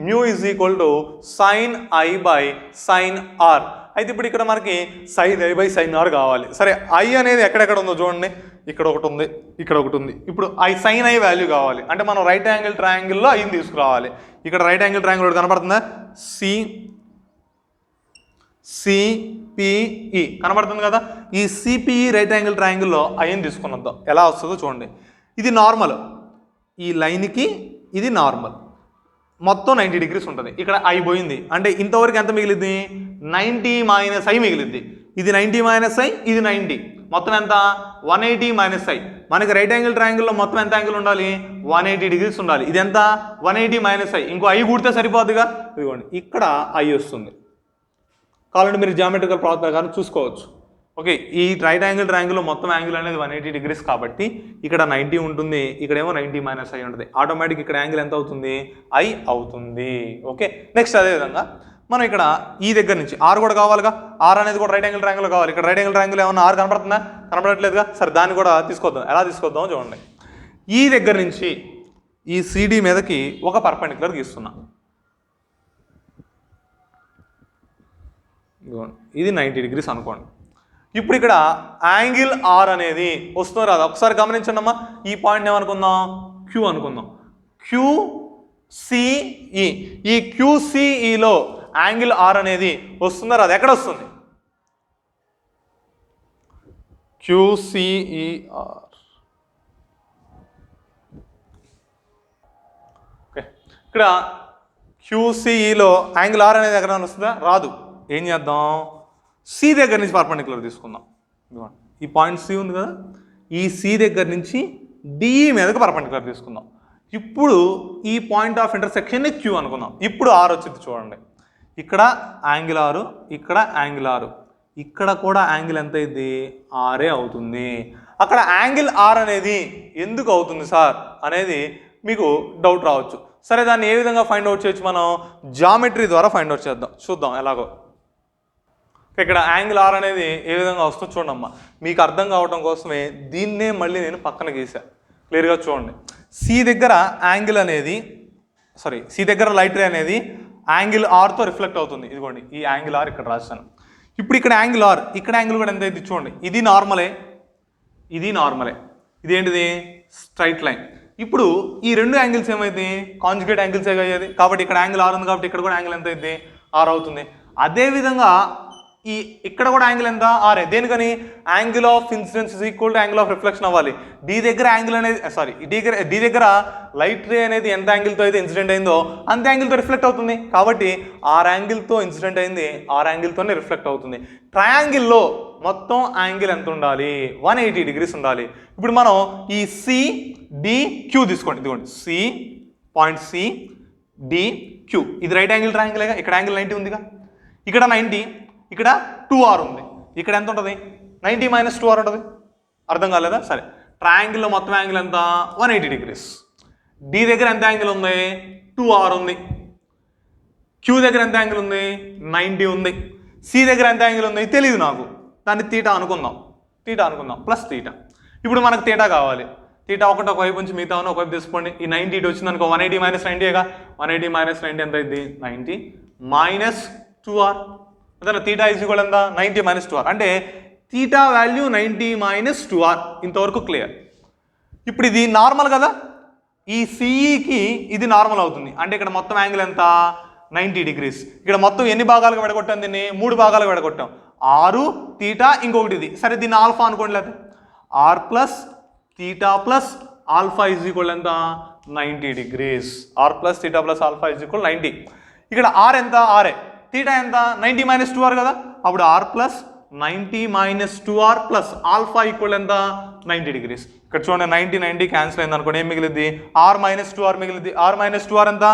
Mu is equal to sin i by sin r. అయితే ఇప్పుడు ఇక్కడ మనకి sin i by sin r కావాలి. సరే, ఐ అనేది ఎక్కడెక్కడ ఉందో చూడండి, ఇక్కడ ఒకటి ఉంది, ఇక్కడ ఒకటి ఉంది. ఇప్పుడు సైన్ ఐ వాల్యూ కావాలి అంటే మనం రైట్ యాంగిల్ ట్రయాంగిల్లో ఐని తీసుకురావాలి. ఇక్కడ రైట్ యాంగిల్ ట్రయాంగిల్ ఒకటి కనపడుతుందా? సిపిఈ కనబడుతుంది కదా. ఈ సిపిఈ రైట్ యాంగిల్ ట్రయాంగిల్లో ఐని తీసుకుని వద్దాం. ఎలా వస్తుందో చూడండి. ఇది నార్మల్, ఈ లైన్కి ఇది నార్మల్, మొత్తం 90 డిగ్రీస్ ఉంటుంది. ఇక్కడ ఐ పోయింది అంటే ఇంతవరకు ఎంత మిగిలింది? 90 మైనస్ ఐ మిగిలింది. ఇది 90 మైనస్ ఐ, ఇది 90, మొత్తం ఎంత? 180 మైనస్ ఐ. మనకి రైట్ యాంగిల్ ట్రయాంగిల్లో మొత్తం ఎంత యాంగిల్ ఉండాలి? 180 డిగ్రీస్ ఉండాలి. ఇది ఎంత? 180 మైనస్ ఐ. ఇంకో ఐ కూడితే సరిపోద్దిగా. ఇదిగోండి, ఇక్కడ ఐ వస్తుంది. కావాలంటే మీరు జామెట్రికల్ ప్రాసెస్ ప్రకారం చూసుకోవచ్చు. ఓకే, ఈ రైట్ యాంగిల్ ట్రయాంగిల్లో మొత్తం యాంగిల్ అనేది 180 డిగ్రీస్ కాబట్టి ఇక్కడ 90 ఉంటుంది, ఇక్కడేమో 90 మైనస్ ఐ ఉంటుంది. ఆటోమేటిక్ ఇక్కడ యాంగిల్ ఎంత అవుతుంది? ఐ అవుతుంది. ఓకే, నెక్స్ట్ అదేవిధంగా మనం ఇక్కడ ఈ దగ్గర నుంచి ఆర్ కూడా కావాలిగా. ఆర్ అనేది కూడా రైట్ యాంగిల్ ట్రయాంగిల్ కావాలి. ఇక్కడ రైట్ యాంగిల్ ట్రయాంగిల్ ఏమన్నా ఆర్ కనపడుతుందా? కనపడట్లేదుగా. సరే, దాన్ని కూడా తీసుకొద్దాం. ఎలా తీసుకొద్దామో చూడండి. ఈ దగ్గర నుంచి ఈ సిడి మీదకి ఒక పర్పెండిక్యులర్ గీస్తున్నా. ఇది 90 డిగ్రీస్ అనుకోండి. ఇప్పుడు ఇక్కడ యాంగిల్ ఆర్ అనేది వస్తుందో రాదా ఒకసారి గమనించండి అమ్మా. ఈ పాయింట్ ఏమనుకుందాం? Q క్యూ అనుకుందాం. QCE, ఈ QCEలో యాంగిల్ ఆర్ అనేది వస్తుందా అది ఎక్కడ వస్తుంది? QCER. ఓకే, ఇక్కడ QCEలో యాంగిల్ ఆర్ అనేది ఎక్కడ వస్తుందా? రాదు. ఏం చేద్దాం? సి దగ్గర నుంచి పర్పెండిక్యులర్ తీసుకుందాం. ఈ పాయింట్ సి ఉంది కదా, ఈ సి దగ్గర నుంచి డిఈ మీదకి పర్పెండిక్యులర్ తీసుకుందాం. ఇప్పుడు ఈ పాయింట్ ఆఫ్ ఇంటర్సెక్షన్ని క్యూ అనుకుందాం. ఇప్పుడు ఆర్ వచ్చింది చూడండి. ఇక్కడ యాంగిల్ ఆరు, ఇక్కడ యాంగిల్ ఆరు, ఇక్కడ కూడా యాంగిల్ ఎంత అయింది? ఆరే అవుతుంది. అక్కడ యాంగిల్ ఆర్ అనేది ఎందుకు అవుతుంది సార్ అనేది మీకు డౌట్ రావచ్చు. సరే, దాన్ని ఏ విధంగా ఫైండ్ అవుట్ చేయొచ్చు? మనం జామెట్రీ ద్వారా ఫైండ్ అవుట్ చేద్దాం. చూద్దాం ఎలాగో. ఇక్కడ యాంగిల్ ఆర్ అనేది ఏ విధంగా వస్తుందో చూడమ్మా. మీకు అర్థం కావడం కోసమే దీన్నే మళ్ళీ నేను పక్కన గీసాను. క్లియర్గా చూడండి. సి దగ్గర యాంగిల్ అనేది సి దగ్గర లైట్ రే అనేది యాంగిల్ ఆర్తో రిఫ్లెక్ట్ అవుతుంది. ఇదిగోండి, ఈ యాంగిల్ ఆర్ ఇక్కడ రాశాను. ఇప్పుడు ఇక్కడ యాంగిల్ ఆర్, ఇక్కడ యాంగిల్ కూడా ఎంత అయింది చూడండి. ఇది నార్మలే, ఇది నార్మలే. ఇదేంటిది? Straight line. ఇప్పుడు ఈ రెండు యాంగిల్స్ ఏమైంది? కాంజుగేట్ యాంగిల్స్ అయ్యేది. కాబట్టి ఇక్కడ యాంగిల్ ఆర్ ఉంది కాబట్టి ఇక్కడ కూడా యాంగిల్ ఎంత అయింది? ఆర్ అవుతుంది. అదేవిధంగా ఇక్కడ కూడా యాంగిల్ ఎంత? ఆరే. దేనికని? Angle of incidence is equal to angle of reflection అవ్వాలి. డి దగ్గర యాంగిల్ అనేది డి దగ్గర లైట్ రే అనేది ఎంత యాంగిల్తో అయితే ఇన్సిడెంట్ అయిందో అంత యాంగిల్తో రిఫ్లెక్ట్ అవుతుంది. కాబట్టి ఆర్ యాంగిల్తో ఇన్సిడెంట్ అయింది, ఆర్ యాంగిల్తోనే రిఫ్లెక్ట్ అవుతుంది. ట్రయాంగిల్లో మొత్తం యాంగిల్ ఎంత ఉండాలి? 180 degrees ఉండాలి. ఇప్పుడు మనం ఈ CDQ తీసుకోండి. ఇదిగోండి, సి పాయింట్ CDQ, ఇది రైట్ యాంగిల్ ట్రయాంగిల్గా. ఇక్కడ యాంగిల్ 90 ఉందిగా, ఇక్కడ 90, ఇక్కడ 2R ఉంది. ఇక్కడ ఎంత ఉంటుంది? 90 - 2R ఉంటుంది. అర్థం కాలేదా? సరే, ట్రయాంగిల్లో మొత్తం యాంగిల్ ఎంత? 180 degrees. డి దగ్గర ఎంత యాంగిల్ ఉంది? 2R ఉంది. క్యూ దగ్గర ఎంత యాంగిల్ ఉంది? 90 ఉంది. సి దగ్గర ఎంత యాంగిల్ ఉంది? తెలియదు నాకు. దాన్ని తీటా అనుకుందాం. Plus theta. ఇప్పుడు మనకు తీటా కావాలి. తీటా ఒక వైపు నుంచి మిగతా ఒకవైపు తీసుకోండి. ఈ 90 ఇటు వచ్చింది అనుకో, 180 - 90గా. 180 - 90 ఎంత అయింది? 90 - 2R. అదే తీటా ఈజ్ ఈక్వల్ ఎంత? 90 - 2R. అంటే తీటా వాల్యూ 90 - 2R. ఇంతవరకు క్లియర్. ఇప్పుడు ఇది నార్మల్ కదా, ఈ సిఈకి ఇది నార్మల్ అవుతుంది. అంటే ఇక్కడ మొత్తం యాంగిల్ ఎంత? 90 degrees. ఇక్కడ మొత్తం ఎన్ని భాగాలుగా విడగొట్టాం? దీన్ని 3 భాగాలుగా విడగొట్టాం. 6 తీటా, ఇంకొకటి ఇది. సరే, దీన్ని ఆల్ఫా అనుకోండి. లేదా r plus theta plus alpha is equal ఎంత? 90 degrees. R plus theta plus alpha is equal 90. ఇక్కడ ఆర్ ఎంత? ఆరే. తీటా ఎంత? 90 - 2R కదా. అప్పుడు r plus 90 - 2R plus alpha equal ఎంత? 90 degrees. ఇక్కడ చూడండి, 90 - 90 క్యాన్సిల్ అయింది అనుకోండి. ఏం మిగిలింది? ఆర్ - 2R మిగిలింది. ఆర్ - 2R ఎంత?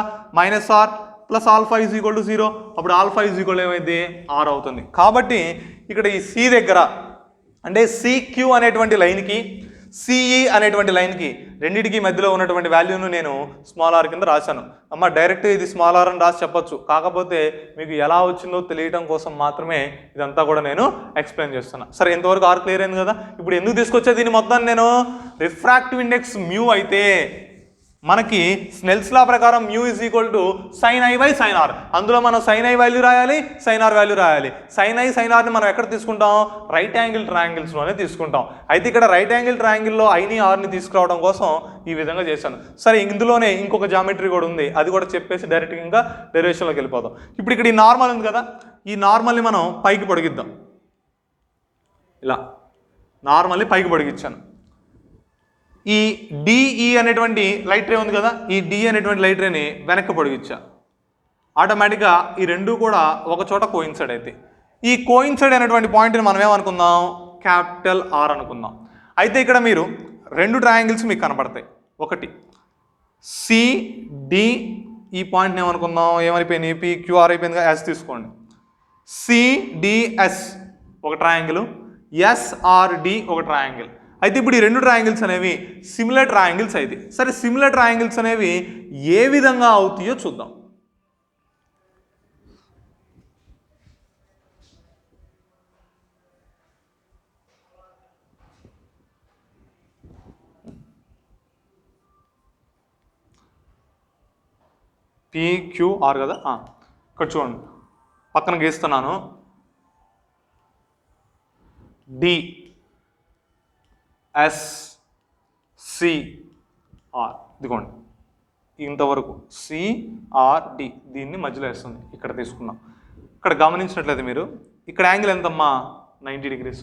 -R plus alpha is equal to 0. అప్పుడు ఆల్ఫా ఈజ్ ఈక్వల్ ఏమైంది? ఆర్ అవుతుంది. కాబట్టి ఇక్కడ ఈ సి దగ్గర అంటే సిక్యూ అనేటువంటి లైన్కి సిఈ అనేటువంటి లైన్కి రెండింటికి మధ్యలో ఉన్నటువంటి వాల్యూను నేను స్మాల్ ఆర్ కింద రాశాను. అమ్మ డైరెక్ట్ ఇది స్మాల్ ఆర్ అని రాసి చెప్పొచ్చు. కాకపోతే మీకు ఎలా వచ్చిందో తెలియడం కోసం మాత్రమే ఇదంతా కూడా నేను ఎక్స్ప్లెయిన్ చేస్తున్నా. సరే, ఇంతవరకు ఆర్ క్లియర్ అయింది కదా. ఇప్పుడు ఎందుకు తీసుకొచ్చా దీన్ని మొత్తాన్ని నేను? రిఫ్రాక్టివ్ ఇండెక్స్ మ్యూ అయితే మనకి స్నెల్స్ లా ప్రకారం mu is equal to sin i / sin r. అందులో మనం sin i వాల్యూ రాయాలి, sin r వాల్యూ రాయాలి. sin i sin r ని మనం ఎక్కడ తీసుకుంటాం? రైట్ యాంగిల్ ట్రయాంగిల్స్లోనే తీసుకుంటాం. అయితే ఇక్కడ రైట్ యాంగిల్ ట్రయాంగిల్లో ఐని ఆర్ని తీసుకురావడం కోసం ఈ విధంగా చేశాను. సరే, ఇందులోనే ఇంకొక జామెట్రీ కూడా ఉంది, అది కూడా చెప్పేసి డైరెక్ట్గా ఇంకా డెరివేషన్లోకి వెళ్ళిపోదాం. ఇప్పుడు ఇక్కడ ఈ నార్మల్ ఉంది కదా, ఈ నార్మల్ని మనం పైకి పొడిగిద్దాం. ఇలా నార్మల్ని పైకి పొడిగించాను. ఈ డిఈ అనేటువంటి లైట్ రే ఉంది కదా, ఈ డి అనేటువంటి లైట్ రేని వెనక్కి పొడిగించా. ఆటోమేటిక్గా ఈ రెండు కూడా ఒక చోట కోయిన్సైడ్ అయితే ఈ కోయిన్సైడ్ అనేటువంటి పాయింట్ని మనం ఏమనుకుందాం? క్యాపిటల్ ఆర్ అనుకుందాం. అయితే ఇక్కడ మీరు రెండు ట్రయాంగిల్స్ మీకు కనపడతాయి. ఒకటి సిడి, ఈ పాయింట్ని ఏమనుకుందాం? ఏమైపోయింది? పిక్యూఆర్ అయిపోయిందిగా, ఎస్ తీసుకోండి. సిడిఎస్ ఒక ట్రయాంగిల్, ఎస్ఆర్డి ఒక ట్రయాంగిల్. అయితే ఇప్పుడు ఈ రెండు ట్రయాంగిల్స్ అనేవి సిమిలర్ ట్రయాంగిల్స్ అయితే. సరే, సిమిలర్ ట్రయాంగిల్స్ అనేవి ఏ విధంగా అవుతాయో చూద్దాం. పిక్యూఆర్ కదా, ఇక్కడ చూడండి, పక్కన గీస్తున్నాను. డి ఎస్ సిఆర్, ఇదిగోండి ఇంతవరకు సిఆర్డి దీన్ని మధ్యలో వేస్తుంది, ఇక్కడ తీసుకున్నాం. ఇక్కడ గమనించినట్లయితే మీరు ఇక్కడ యాంగిల్ ఎంతమ్మా 90 degrees,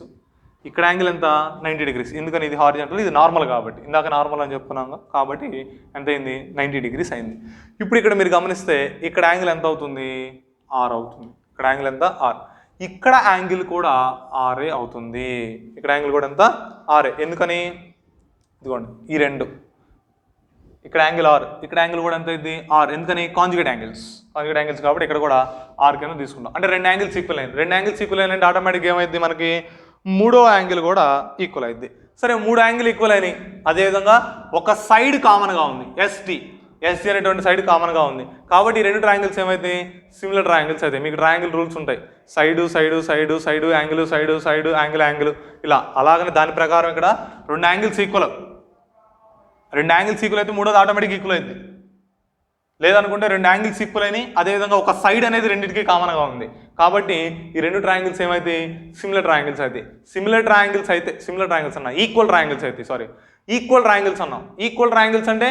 ఇక్కడ యాంగిల్ ఎంత 90 degrees. ఎందుకని ఇది హారిజాంటల్, ఇది నార్మల్ కాబట్టి, ఇందాక నార్మల్ అని చెప్పుకున్నాం కాబట్టి ఎంత అయింది 90 degrees అయింది. ఇప్పుడు ఇక్కడ మీరు గమనిస్తే ఇక్కడ యాంగిల్ ఎంత అవుతుంది ఆర్ అవుతుంది. ఇక్కడ యాంగిల్ ఎంత ఆర్, ఇక్కడ యాంగిల్ కూడా ఆర్ఏ అవుతుంది. ఇక్కడ యాంగిల్ కూడా ఎంత ఆర్ఏ. ఎందుకని ఇదిగోండి ఈ రెండు, ఇక్కడ యాంగిల్ ఆర్, ఇక్కడ యాంగిల్ కూడా ఎంత అయింది ఆర్. ఎందుకని కాంజుగేట్ యాంగిల్స్ కాబట్టి ఇక్కడ కూడా ఆర్ కింద తీసుకుంటాం. అంటే రెండు యాంగిల్స్ ఈక్వల్ అయింది. రెండు యాంగిల్స్ ఈక్వల్ అయినంటే ఆటోమేటిక్గా ఏమైంది మనకి మూడో యాంగిల్ కూడా ఈక్వల్ అయింది. సరే మూడు యాంగిల్ ఈక్వల్ అయినాయి. అదేవిధంగా ఒక సైడ్ కామన్గా ఉంది, ఎస్టీ అనేటువంటి సైడ్ కామన్గా ఉంది కాబట్టి ఈ రెండు ట్రయాంగిల్స్ ఏమైతే సిమిలర్ ట్రయాంగిల్స్ అయితే. మీకు ట్రయాంగిల్ రూల్స్ ఉంటాయి, side side side side angle side side angle angle ఇలా. అలాగనే దాని ప్రకారం ఇక్కడ రెండు యాంగిల్స్ ఈక్వల్ అయితే మూడోది ఆటోమేటిక్ ఈక్వల్ అయింది. లేదనుకుంటే రెండు యాంగిల్స్ ఈక్వల్ అయినాయి, అదేవిధంగా ఒక సైడ్ అనేది రెండింటికి కామన్గా ఉంది కాబట్టి ఈ రెండు ట్రయాంగిల్స్ ఏమైతే సిమిలర్ ట్రయాంగిల్స్ అయితే. సిమిలర్ ట్రయాంగిల్స్ అన్నా ఈక్వల్ ట్రయాంగిల్స్ అయితే, ఈక్వల్ ట్రయాంగిల్స్ అన్నాం. ఈక్వల్ ట్రయాంగిల్స్ అంటే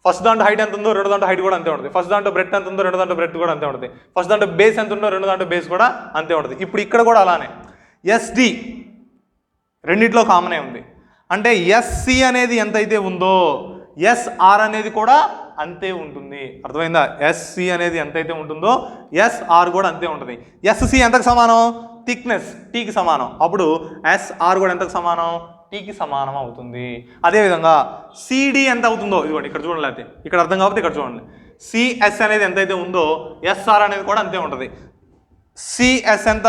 ఫస్ట్ దాంట్లో హైట్ ఎంత ఉందో రెండో దాంట్లో హైట్ కూడా అంతే ఉంటుంది. ఫస్ట్ దాంట్లో బ్రెడ్త్ ఎంత ఉందో రెండో దాంట్లో బ్రెడ్త్ కూడా అంతే ఉంటుంది. ఫస్ట్ దాంట్లో బేస్ ఎంత ఉందో రెండో దాంట్లో బేస్ కూడా అంతే ఉంటుంది. ఇప్పుడు ఇక్కడ కూడా అలానే ఎస్డి రెండిట్లో కామనే ఉంది. అంటే ఎస్సి అనేది ఎంతైతే ఉందో ఎస్ఆర్ అనేది కూడా అంతే ఉంటుంది. అర్థమైందా? ఎస్సి అనేది ఎంతైతే ఉంటుందో ఎస్ఆర్ కూడా అంతే ఉంటుంది. ఎస్సి ఎంతకు సమానం? థిక్నెస్ టీకి సమానం. అప్పుడు ఎస్ఆర్ కూడా ఎంతకు సమానం? టీకి సమానం అవుతుంది. అదేవిధంగా సిడి ఎంత అవుతుందో ఇదిగోండి ఇక్కడ చూడండి, లేకపోతే ఇక్కడ అర్థం కాకపోతే ఇక్కడ చూడండి. సిఎస్ అనేది ఎంతైతే ఉందో ఎస్ఆర్ అనేది కూడా అంతే ఉంటుంది. సిఎస్ ఎంత?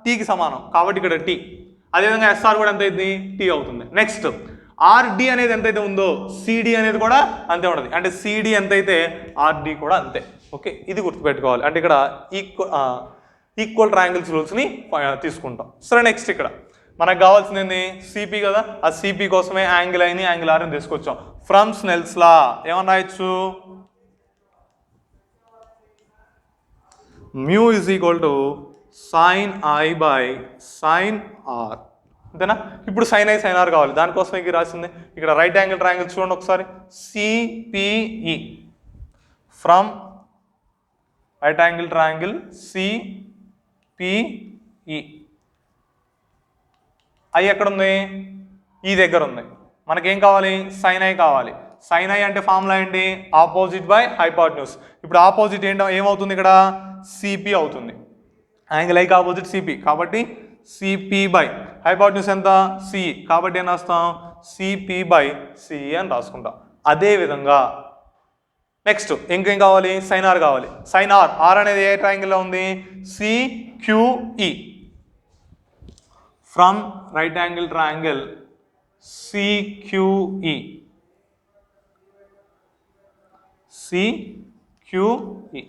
టీకి సమానం కాబట్టి ఇక్కడ టీ. అదేవిధంగా ఎస్ఆర్ కూడా ఎంత అయింది? టీ అవుతుంది. నెక్స్ట్ ఆర్డి అనేది ఎంతైతే ఉందో సిడి అనేది కూడా అంతే ఉంటుంది. అంటే సిడి ఎంతైతే ఆర్డి కూడా అంతే. ఓకే, ఇది గుర్తుపెట్టుకోవాలి. అంటే ఇక్కడ ఈక్వల్ ట్రయాంగిల్స్ రూల్స్ని తీసుకుంటాం. సరే నెక్స్ట్ ఇక్కడ మనకు కావాల్సింది ఏంది? సిపి కదా. ఆ సిపి కోసమే యాంగిల్ ఐని యాంగిల్ ఆర్ని తీసుకొచ్చాం. ఫ్రమ్ స్నెల్స్ లా ఏమన్నా రాయొచ్చు? Mu is equal to sin i by sin r, అంతేనా? ఇప్పుడు సైన్ ఐ సైన్ ఆర్ కావాలి, దానికోసం ఇది రాసింది. ఇక్కడ రైట్ యాంగిల్ ట్రయాంగిల్ చూడండి ఒకసారి. CPE from right angle triangle CPE. I ఎక్కడ ఉంది? ఈ దగ్గర ఉంది. మనకేం కావాలి? సైన్ ఐ కావాలి. సైన్ ఐ అంటే ఫార్ములా ఏంటి? Opposite by hypotenuse. ఇప్పుడు ఆపోజిట్ ఏమవుతుంది ఇక్కడ? సిపి అవుతుంది. యాంగిల్ ఐకి ఆపోజిట్ సిపి కాబట్టి సిపి బై హైపోటెన్యూస్ ఎంత? సిఈ కాబట్టి ఏం రాస్తాం? సిపి బై సిఈ అని రాసుకుంటాం. అదేవిధంగా నెక్స్ట్ ఇంకేం కావాలి? సైన్ ఆర్ కావాలి. సైన్ ఆర్, ఆర్ అనేది ఏ ట్రయాంగిల్లో ఉంది? CQE from right angle triangle CQE. CQE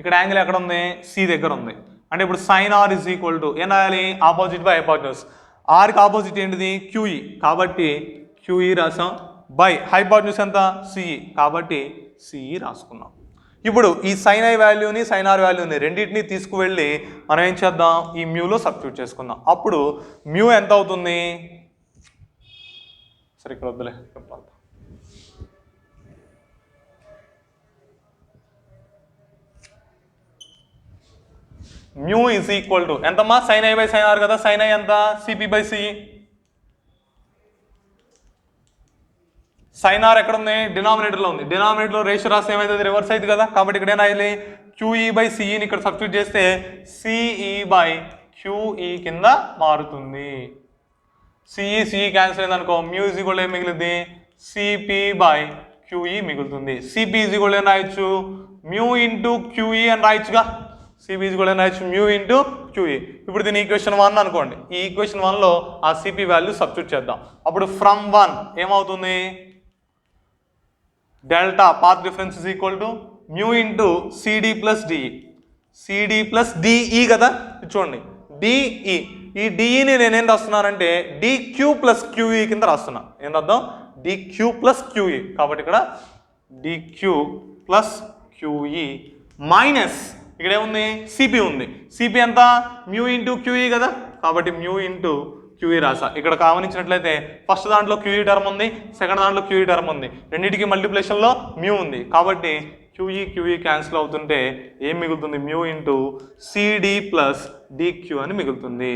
ఇక్కడ యాంగిల్ ఎక్కడ ఉంది? సి దగ్గర ఉంది. అంటే ఇప్పుడు sine r is equal to ఏం రాయాలి? Opposite by hypotenuse. ఆర్కి ఆపోజిట్ ఏంటిది? క్యూఈ కాబట్టి క్యూఈ రాసాం. బై హైపోటెన్యూస్ ఎంత? సిఈ కాబట్టి సిఈ రాసుకున్నాం. ఇప్పుడు ఈ సైన్ ఐ వాల్యూని సైన్ ఆర్ వాల్యూని రెండింటిని తీసుకువెళ్ళి మనం ఏం చేద్దాం? ఈ మ్యూలో సబ్స్టిట్యూట్ చేసుకుందాం. అప్పుడు మ్యూ ఎంత అవుతుంది? సరే ఇక్కడ వద్దులే, మ్యూ ఈజ్ ఈక్వల్ టు ఎంతమ్మా? Sin i by sin r కదా. సైన్ ఐ ఎంత? CP by CE. Sin r ఎక్కడ ఉంది? డినామినేటర్లో ఉంది. డినామినేటర్లో రేషియో రాస్తే ఏమైతుంది? రివర్స్ అవుతుంది కదా. కాబట్టి ఇక్కడ ఏనాయాలి? క్యూఈ బై సిఈని ఇక్కడ సబ్స్టిట్యూట్ చేస్తే సిఈ బై క్యూఈ కింద మారుతుంది. సిఈ క్యాన్సిల్ అయింది అనుకో, మ్యూ ఈజ్ ఈక్వల్ ఏం మిగిలింది? సిపి బై క్యూఈ మిగులుతుంది. సిపి ఈజ్ ఈక్వల్ ఏం రాయొచ్చు? మ్యూ ఇంటూ క్యూఈ అని రాయొచ్చుగా. సిపి ఈజ్ ఈక్వల్ ఏం రాయొచ్చు? Mu into QE. ఇప్పుడు దీని ఈక్వేషన్ 1 అనుకోండి. ఈ ఈక్వేషన్ 1లో ఆ సిపి వాల్యూ సబ్స్టిట్యూట్ చేద్దాం. అప్పుడు ఫ్రమ్ 1 ఏమవుతుంది? Delta path difference is equal to mu into CD plus DE. CD plus DE కదా. చూడండి డిఈ. ఈ డిఈని నేనేం రాస్తున్నానంటే డిక్యూ ప్లస్ క్యూఈ కింద రాస్తున్నా. ఏం రాద్దాం? DQ plus QE. కాబట్టి ఇక్కడ డిక్యూ ప్లస్ క్యూఈ మైనస్ ఇక్కడ ఏముంది? సిపి ఉంది. సిపి ఎంత? మ్యూ ఇంటూ క్యూఈ కదా. కాబట్టి మ్యూ ఇంటూ క్యూఈ రాసా. ఇక్కడ గమనించినట్లయితే ఫస్ట్ దాంట్లో క్యూఈ టర్మ్ ఉంది, సెకండ్ దాంట్లో క్యూఈ టర్మ్ ఉంది, రెండింటికి మల్టిప్లికేషన్లో మ్యూ ఉంది. కాబట్టి క్యూఈ క్యాన్సిల్ అవుతుంటే ఏం మిగులుతుంది? Mu into CD plus DQ అని మిగులుతుంది.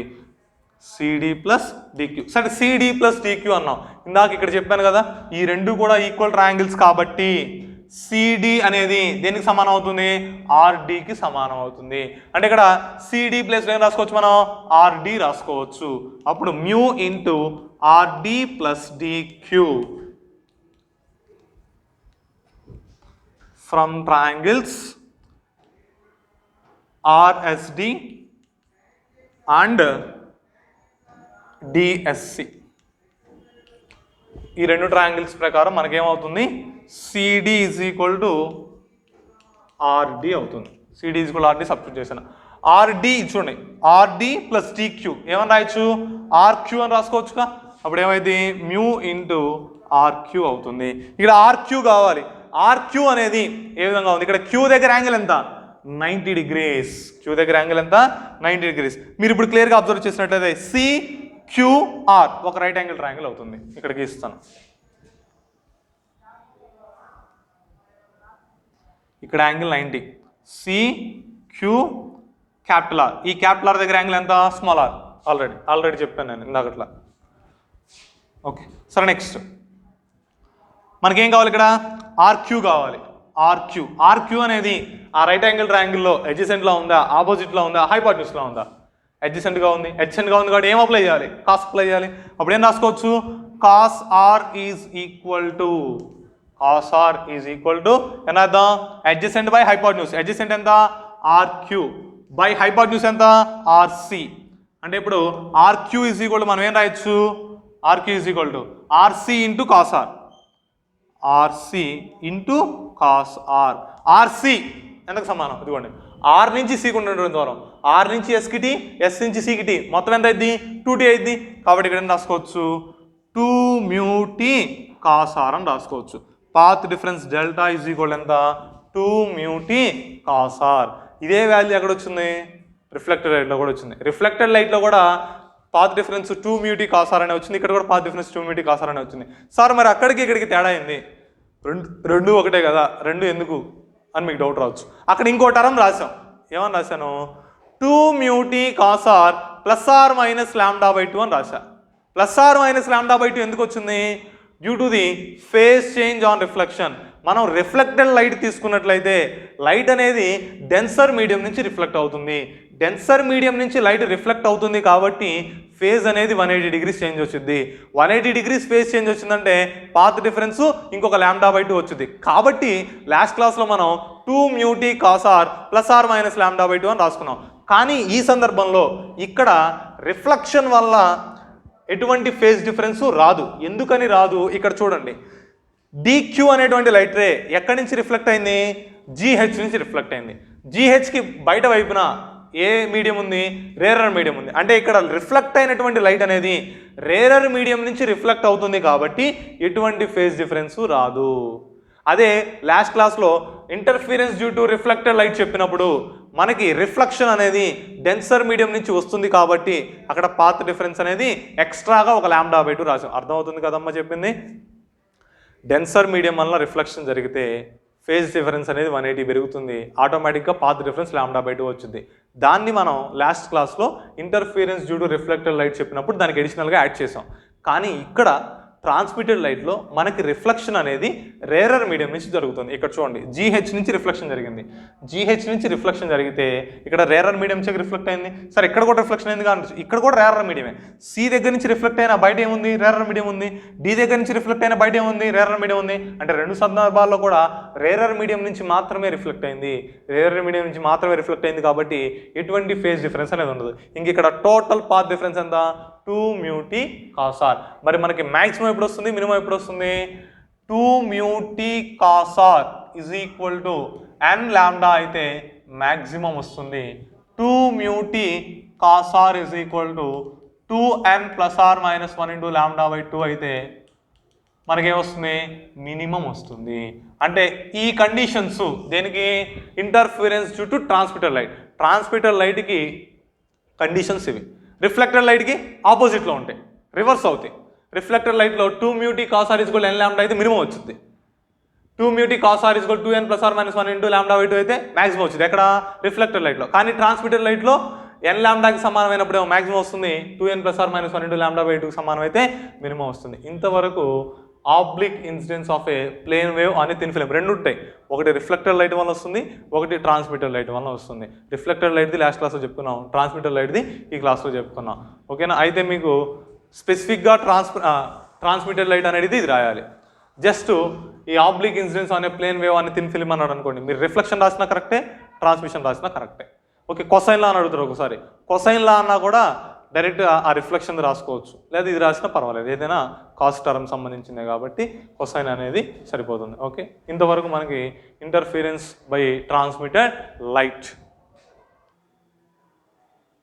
CD plus DQ. సరే సిడి ప్లస్ డిక్యూ అన్నాం. ఇందాక ఇక్కడ చెప్పాను కదా, ఈ రెండు కూడా ఈక్వల్ ట్రయాంగిల్స్ కాబట్టి సిడి అనేది దేనికి సమానం అవుతుంది? ఆర్డికి సమానం అవుతుంది. అంటే ఇక్కడ సిడి ప్లస్ ఏం రాసుకోవచ్చు మనం? ఆర్డి రాసుకోవచ్చు. అప్పుడు mu into RD plus DQ from triangles RSD and DSC. ఈ రెండు ట్రయాంగిల్స్ ప్రకారం మనకేమవుతుంది? CD is equal to RD అవుతుంది. CD is equal RD substitute చేశాను. ఆర్డి చూడండి, ఆర్డి ప్లస్ డిక్యూ ఏమని రాయొచ్చు? ఆర్క్యూ అని రాసుకోవచ్చుగా. అప్పుడు ఏమైంది? మ్యూ ఇంటూ ఆర్క్యూ అవుతుంది. ఇక్కడ ఆర్క్యూ కావాలి. ఆర్క్యూ అనేది ఏ విధంగా ఉంది? ఇక్కడ క్యూ దగ్గర యాంగిల్ ఎంత? 90 degrees. క్యూ దగ్గర యాంగిల్ ఎంత? 90 degrees. మీరు ఇప్పుడు క్లియర్గా అబ్జర్వ్ చేసినట్లయితే సిక్యూఆర్ ఒక రైట్ యాంగిల్ ట్రయాంగిల్ అవుతుంది. ఇక్కడికి ఇస్తాను. ఇక్కడ యాంగిల్ 90. CQ capital R. ఈ క్యాపిటల్ ఆర్ దగ్గర యాంగిల్ ఎంత? Small r. ఆల్రెడీ చెప్పాను నేను ఇందాకట్లా. ఓకే, సరే నెక్స్ట్ మనకేం కావాలి? ఇక్కడ ఆర్క్యూ కావాలి. ఆర్క్యూ అనేది ఆ రైట్ యాంగిల్ ట్రయాంగిల్లో అడ్జసెంట్లో ఉందా, ఆపోజిట్లో ఉందా, హైపోటెన్యూస్లో ఉందా? అడ్జసెంట్గా ఉంది. అడ్జసెంట్గా ఉంది కాబట్టి ఏం అప్లై చేయాలి? కాస్ అప్లై చేయాలి. అప్పుడు ఏం రాసుకోవచ్చు? Cos r is equal to ఎంత అర్థం? Adjacent by hypotenuse. అడ్జసెంట్ ఎంత? ఆర్క్యూ బై హైపోటెన్యూస్ ఎంత? ఆర్సి. అంటే ఇప్పుడు ఆర్క్యూ ఈజ్ ఈక్వల్ టు మనం ఏం రాయొచ్చు? RQ is equal to RC into cos r. RC into cos r. RC ఎంతకు సమానం? ఇదిగోండి, ఆర్ నుంచి సికి ఉన్నటువంటి దూరం, ఆర్ నుంచి ఎస్కి టీ, ఎస్ నుంచి సికి టీ, మొత్తం ఎంత అయింది? 2t అయింది. కాబట్టి ఇక్కడ ఏం రాసుకోవచ్చు? 2 మ్యూ టీ కాస్ ఆర్ అని రాసుకోవచ్చు. Path difference delta is equal ఎంత? 2 మ్యూ టీ కాస్ ఆర్. ఇదే వాల్యూ ఎక్కడ వచ్చింది? రిఫ్లెక్టెడ్ లైట్లో కూడా వచ్చింది. రిఫ్లెక్టెడ్ లైట్లో కూడా path difference 2 mu t cos r అనే వచ్చింది. ఇక్కడ కూడా path difference 2 mu t cos r అనే వచ్చింది. సార్ మరి అక్కడికి ఇక్కడికి తేడా అయింది, రెండు ఒకటే కదా, రెండు ఎందుకు అని మీకు డౌట్ రావచ్చు. అక్కడ ఇంకో టర్మ్ రాసాం. ఏమని రాశాను? 2 mu t cos r plus r minus λ/2 అని రాశా. ప్లస్ ఆర్ మైనస్ λ/2 ఎందుకు వచ్చింది? Due to the phase change on reflection. మనం రిఫ్లెక్టెడ్ లైట్ తీసుకున్నట్లయితే లైట్ అనేది డెన్సర్ మీడియం నుంచి రిఫ్లెక్ట్ అవుతుంది. డెన్సర్ మీడియం నుంచి లైట్ రిఫ్లెక్ట్ అవుతుంది కాబట్టి ఫేజ్ అనేది 180 degrees చేంజ్ వచ్చింది. 180 degrees ఫేజ్ చేంజ్ వచ్చిందంటే పాత్ డిఫరెన్స్ ఇంకొక λ/2 వచ్చింది. కాబట్టి లాస్ట్ క్లాస్లో మనం 2 mu t cos r plus r minus λ/2 అని రాసుకున్నాం. కానీ ఈ సందర్భంలో ఇక్కడ రిఫ్లెక్షన్ వల్ల ఎటువంటి ఫేజ్ డిఫరెన్స్ రాదు. ఎందుకని రాదు? ఇక్కడ చూడండి, డిక్యూ అనేటువంటి లైట్ రే ఎక్కడి నుంచి రిఫ్లెక్ట్ అయింది? జీహెచ్ నుంచి రిఫ్లెక్ట్ అయింది. జీహెచ్కి బయట వైపున ఏ మీడియం ఉంది? రేరర్ మీడియం ఉంది. అంటే ఇక్కడ రిఫ్లెక్ట్ అయినటువంటి లైట్ అనేది రేరర్ మీడియం నుంచి రిఫ్లెక్ట్ అవుతుంది కాబట్టి ఎటువంటి ఫేజ్ డిఫరెన్స్ రాదు. అదే లాస్ట్ క్లాస్లో interference due to reflected light చెప్పినప్పుడు మనకి రిఫ్లెక్షన్ అనేది డెన్సర్ మీడియం నుంచి వస్తుంది కాబట్టి అక్కడ పాత్ డిఫరెన్స్ అనేది ఎక్స్ట్రాగా ఒక λ/2 రాసాం. అర్థమవుతుంది కదమ్మా చెప్పింది? డెన్సర్ మీడియం వల్ల రిఫ్లెక్షన్ జరిగితే ఫేజ్ డిఫరెన్స్ అనేది 180 పెరుగుతుంది. ఆటోమేటిక్గా పాత్ డిఫరెన్స్ λ/2 వచ్చింది. దాన్ని మనం లాస్ట్ క్లాస్లో interference due to reflected light చెప్పినప్పుడు దానికి అడిషనల్గా యాడ్ చేసాం. కానీ ఇక్కడ ట్రాన్స్మిటెడ్ లైట్లో మనకి రిఫ్లెక్షన్ అనేది రేరర్ మీడియం నుంచి జరుగుతుంది. ఇక్కడ చూడండి, జీహెచ్ నుంచి రిఫ్లెక్షన్ జరిగింది. జీహెచ్ నుంచి రిఫ్లెక్షన్ జరిగితే ఇక్కడ రేరర్ మీడియం నుంచి రిఫ్లెక్ట్ అయింది. సరే ఇక్కడ కూడా రిఫ్లెక్షన్ అయింది కానీ ఇక్కడ కూడా రేరర్ మీడియమే. సి దగ్గర నుంచి రిఫ్లెక్ట్ అయిన బయట ఏముంది? రేరర్ మీడియం ఉంది. డి దగ్గర నుంచి రిఫ్లెక్ట్ అయిన బయట ఏముంది? రేరర్ మీడియం ఉంది. అంటే రెండు సందర్భాల్లో కూడా రేరర్ మీడియం నుంచి మాత్రమే రిఫ్లెక్ట్ అయింది. రేరర్ మీడియం నుంచి మాత్రమే రిఫ్లెక్ట్ అయింది కాబట్టి ఎటువంటి ఫేజ్ డిఫరెన్స్ అనేది ఉండదు. ఇంక ఇక్కడ టోటల్ పాత్ డిఫరెన్స్ ఎంత? 2 మ్యూ టీ కాస్ ఆర్. మరి మనకి మ్యాక్సిమం ఎప్పుడు వస్తుంది? మినిమం ఎప్పుడు వస్తుంది? 2 mu t cos r is equal to n lambda అయితే మ్యాక్సిమం వస్తుంది. 2 mu t cos r is equal to 2n plus r minus 1 into λ/2 అయితే మనకేమొస్తుంది? మినిమం వస్తుంది. అంటే ఈ కండిషన్స్ దేనికి? Interference due to transmitter light. Transmitter లైట్కి కండిషన్స్ ఇవి. రిఫ్లెక్టెడ్ లైట్కి ఆపోజిట్లో ఉంటాయి, రివర్స్ అవుతాయి. రిఫ్లెక్టెడ్ లైట్లో 2μt cos r = n λ అయితే మినిమం వచ్చింది. 2μt cos r = 2n + or - 1 × λ/2 అయితే మ్యాక్సిమం వచ్చింది ఎక్కడ రిఫ్లెక్టెడ్ లైట్లో. కానీ ట్రాన్స్మిటెడ్ లైట్లో n λకి సమానమైనప్పుడు ఏమో మ్యాక్సిమం వస్తుంది, 2n + or - 1 × λ/2కి సమానం అయితే మినిమం వస్తుంది. ఇంతవరకు oblique incidence of a plane wave on a thin film రెండు ఉంటాయి. ఒకటి రిఫ్లెక్టెడ్ లైట్ వల్ల వస్తుంది, ఒకటి ట్రాన్స్మిటెడ్ లైట్ వల్ల వస్తుంది. రిఫ్లెక్టెడ్ లైట్ది లాస్ట్ క్లాస్లో చెప్పుకున్నాం, ట్రాన్స్మిటెడ్ లైట్ది ఈ క్లాస్లో చెప్పుకున్నాం. ఓకేనా? అయితే మీకు స్పెసిఫిక్గా ట్రాన్స్మిటెడ్ లైట్ అనేది ఇది రాయాలి. జస్ట్ ఈ oblique incidence on a plane wave on a thin film అన్నాడు అనుకోండి, మీరు రిఫ్లెక్షన్ రాసినా కరెక్టే, ట్రాన్స్మిషన్ రాసినా కరెక్టే. ఓకే, కొసైన్ లా అని అడుగుతారు ఒకసారి. కొసైన్ లా అన్నా కూడా డైరెక్ట్ ఆ రిఫ్లెక్షన్ రాసుకోవచ్చు, లేదా ఇది రాసినా పర్వాలేదు, ఏదైనా కాస్ టర్మ్ సంబంధించిందే కాబట్టి కొసైన్ అనేది సరిపోతుంది. ఓకే, ఇంతవరకు మనకి ఇంటర్ఫిరెన్స్ బై ట్రాన్స్మిటెడ్ లైట్